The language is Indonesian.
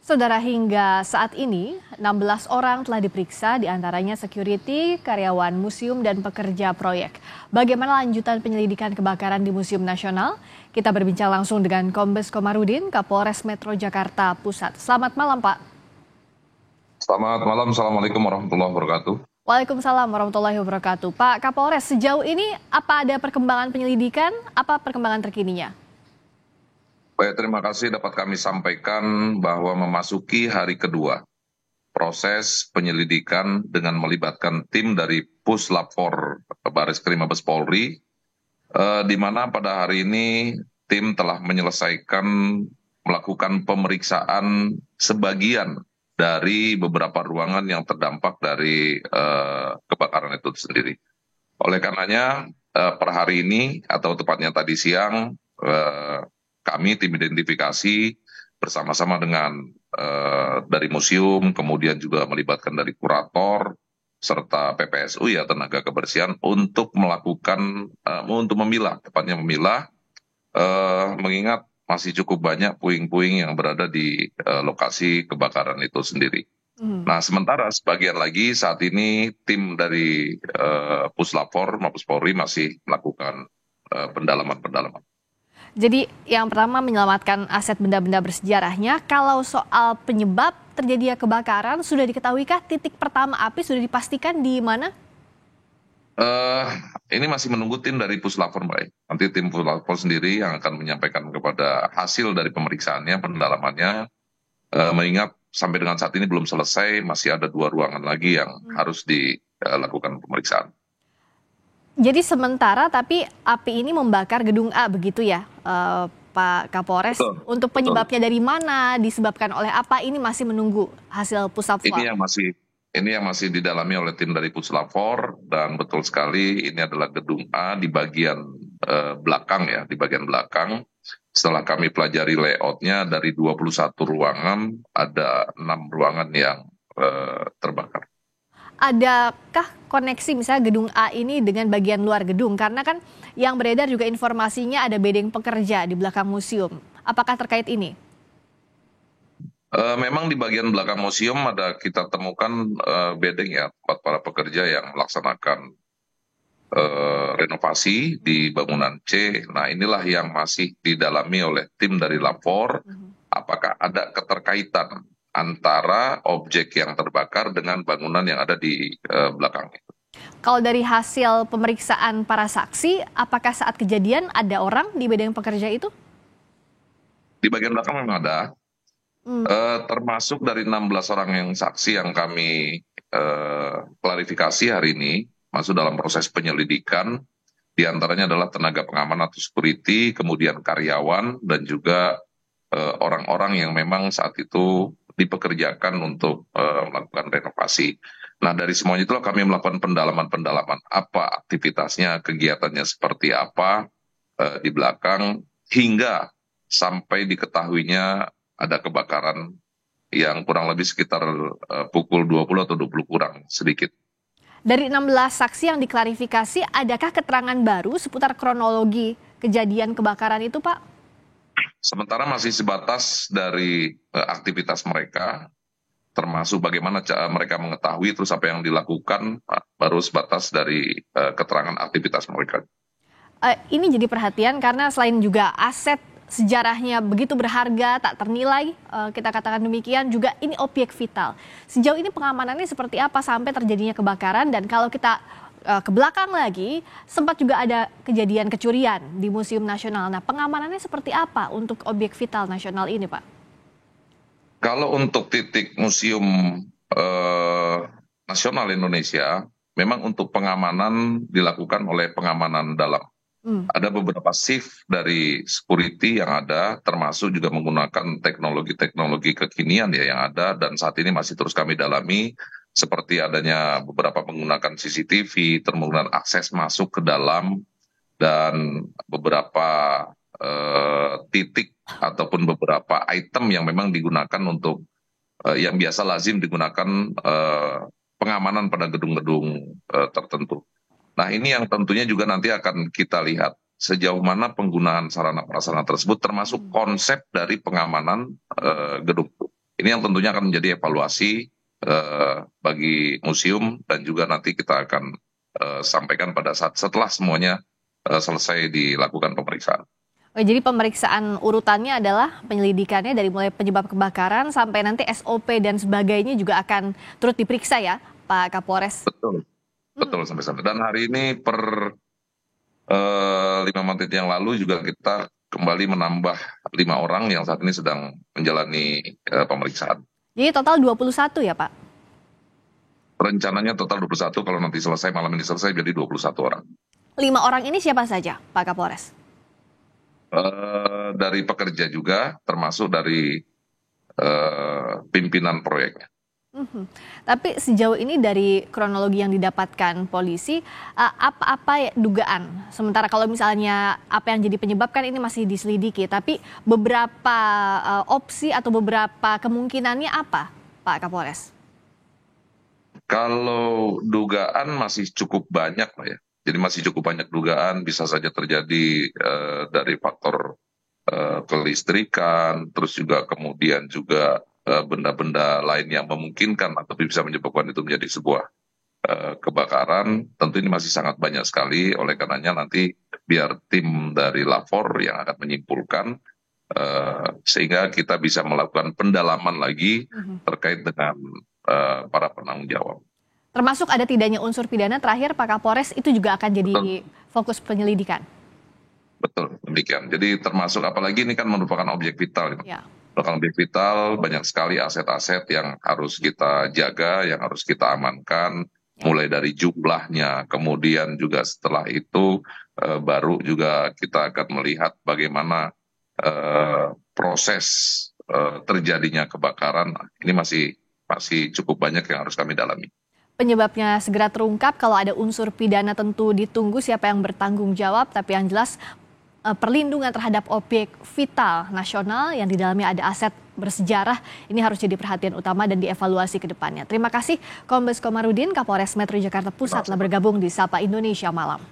Saudara, hingga saat ini 16 orang telah diperiksa, diantaranya security, karyawan museum, dan pekerja proyek. Bagaimana lanjutan penyelidikan kebakaran di Museum Nasional? Kita berbincang langsung dengan Kombes Komarudin, Kapolres Metro Jakarta Pusat. Selamat malam, Pak. Selamat malam, Assalamualaikum warahmatullahi wabarakatuh. Waalaikumsalam warahmatullahi wabarakatuh. Pak Kapolres, sejauh ini apa ada perkembangan penyelidikan? Apa perkembangan terkininya? Baik, terima kasih dapat kami sampaikan bahwa memasuki hari kedua proses penyelidikan dengan melibatkan tim dari Puslap 4 Bareskrim Mabes Polri, di mana pada hari ini tim telah melakukan pemeriksaan sebagian dari beberapa ruangan yang terdampak dari kebakaran itu sendiri. Oleh karenanya, per hari ini atau tepatnya tadi siang, kami tim identifikasi bersama-sama dengan dari museum, kemudian juga melibatkan dari kurator serta PPSU ya tenaga kebersihan untuk tepatnya memilah, mengingat masih cukup banyak puing-puing yang berada di lokasi kebakaran itu sendiri. Nah, sementara sebagian lagi saat ini tim dari Puslapor Mabes Polri masih melakukan pendalaman-pendalaman. Jadi yang pertama menyelamatkan aset benda-benda bersejarahnya. Kalau soal penyebab terjadinya kebakaran, sudah diketahuikah titik pertama api sudah dipastikan di mana? Ini masih menunggu tim dari Puslapor, Mbak. Nanti tim Puslapor sendiri yang akan menyampaikan kepada hasil dari pemeriksaannya, pendalamannya. Mengingat sampai dengan saat ini belum selesai, masih ada 2 ruangan lagi yang harus dilakukan pemeriksaan. Jadi sementara tapi api ini membakar gedung A begitu ya, Pak Kapolres. Betul, Untuk betul. penyebabnya dari mana, disebabkan oleh apa, ini masih menunggu hasil pusat swab. Ini yang masih didalami oleh tim dari Puslapor, dan betul sekali ini adalah gedung A di bagian belakang ya, di bagian belakang. Setelah kami pelajari layoutnya, dari 21 ruangan ada 6 ruangan yang terbakar. Adakah koneksi misalnya gedung A ini dengan bagian luar gedung? Karena kan yang beredar juga informasinya ada bedeng pekerja di belakang museum. Apakah terkait ini? Memang di bagian belakang museum kita temukan bedeng ya, tempat para pekerja yang melaksanakan renovasi di bangunan C. Nah, inilah yang masih didalami oleh tim dari lapor, apakah ada keterkaitan antara objek yang terbakar dengan bangunan yang ada di belakang itu. Kalau dari hasil pemeriksaan para saksi, apakah saat kejadian ada orang di bedeng pekerja itu? Di bagian belakang memang ada, termasuk dari 16 orang yang saksi yang kami klarifikasi hari ini, masuk dalam proses penyelidikan. Di antaranya adalah tenaga pengaman atau security, kemudian karyawan, dan juga orang-orang yang memang saat itu dipekerjakan untuk melakukan renovasi. Nah, dari semuanya itulah kami melakukan pendalaman-pendalaman, apa aktivitasnya, kegiatannya seperti apa di belakang, hingga sampai diketahuinya ada kebakaran yang kurang lebih sekitar pukul 20 atau 20 kurang sedikit. Dari 16 saksi yang diklarifikasi, adakah keterangan baru seputar kronologi kejadian kebakaran itu, Pak? Sementara masih sebatas dari aktivitas mereka, termasuk bagaimana mereka mengetahui terus apa yang dilakukan, baru sebatas dari keterangan aktivitas mereka. Ini jadi perhatian karena selain juga aset sejarahnya begitu berharga, tak ternilai, kita katakan demikian, juga ini objek vital. Sejauh ini pengamanannya seperti apa sampai terjadinya kebakaran, dan kalau kita ke belakang lagi, sempat juga ada kejadian kecurian di Museum Nasional. Nah, pengamanannya seperti apa untuk objek vital nasional ini, Pak? Kalau untuk titik Museum Nasional Indonesia, memang untuk pengamanan dilakukan oleh pengamanan dalam. Ada beberapa shift dari security yang ada, termasuk juga menggunakan teknologi-teknologi kekinian ya yang ada, dan saat ini masih terus kami dalami, seperti adanya beberapa menggunakan CCTV, menggunakan akses masuk ke dalam, dan beberapa titik ataupun beberapa item yang memang digunakan untuk yang biasa lazim digunakan pengamanan pada gedung-gedung tertentu. Nah, ini yang tentunya juga nanti akan kita lihat sejauh mana penggunaan sarana prasarana tersebut, termasuk konsep dari pengamanan gedung. Ini yang tentunya akan menjadi evaluasi bagi museum, dan juga nanti kita akan sampaikan pada saat setelah semuanya selesai dilakukan pemeriksaan. Oh, jadi pemeriksaan urutannya adalah penyelidikannya dari mulai penyebab kebakaran sampai nanti SOP dan sebagainya juga akan turut diperiksa ya, Pak Kapolres. Betul, betul sampai sana. Dan hari ini per 5 menit yang lalu juga kita kembali menambah 5 orang yang saat ini sedang menjalani pemeriksaan. Jadi total 21 ya, Pak? Rencananya total 21, kalau nanti selesai, malam ini selesai, jadi 21 orang. 5 orang ini siapa saja, Pak Kapolres? Dari pekerja juga, termasuk dari pimpinan proyeknya. Tapi sejauh ini dari kronologi yang didapatkan polisi, apa dugaan? Sementara kalau misalnya apa yang jadi penyebab kan ini masih diselidiki, tapi beberapa opsi atau beberapa kemungkinannya apa, Pak Kapolres? Kalau dugaan masih cukup banyak lah ya. Jadi masih cukup banyak dugaan, bisa saja terjadi dari faktor kelistrikan, terus juga kemudian juga benda-benda lain yang memungkinkan atau bisa menyebabkan itu menjadi sebuah kebakaran. Tentu ini masih sangat banyak sekali, oleh karenanya nanti biar tim dari Lapor yang akan menyimpulkan, sehingga kita bisa melakukan pendalaman lagi terkait dengan para penanggung jawab. Termasuk ada tidaknya unsur pidana terakhir Pak Kapolres itu juga akan jadi fokus penyelidikan. Betul, demikian. Jadi termasuk, apalagi ini kan merupakan objek vital. Ya. Merupakan objek vital, banyak sekali aset-aset yang harus kita jaga, yang harus kita amankan, mulai dari jumlahnya, kemudian juga setelah itu baru juga kita akan melihat bagaimana proses terjadinya kebakaran. Ini masih cukup banyak yang harus kami dalami. Penyebabnya segera terungkap, kalau ada unsur pidana tentu ditunggu siapa yang bertanggung jawab, tapi yang jelas perlindungan terhadap objek vital nasional yang di dalamnya ada aset bersejarah ini harus jadi perhatian utama dan dievaluasi ke depannya. Terima kasih Kombes Komarudin, Kapolres Metro Jakarta Pusat telah bergabung di Sapa Indonesia Malam.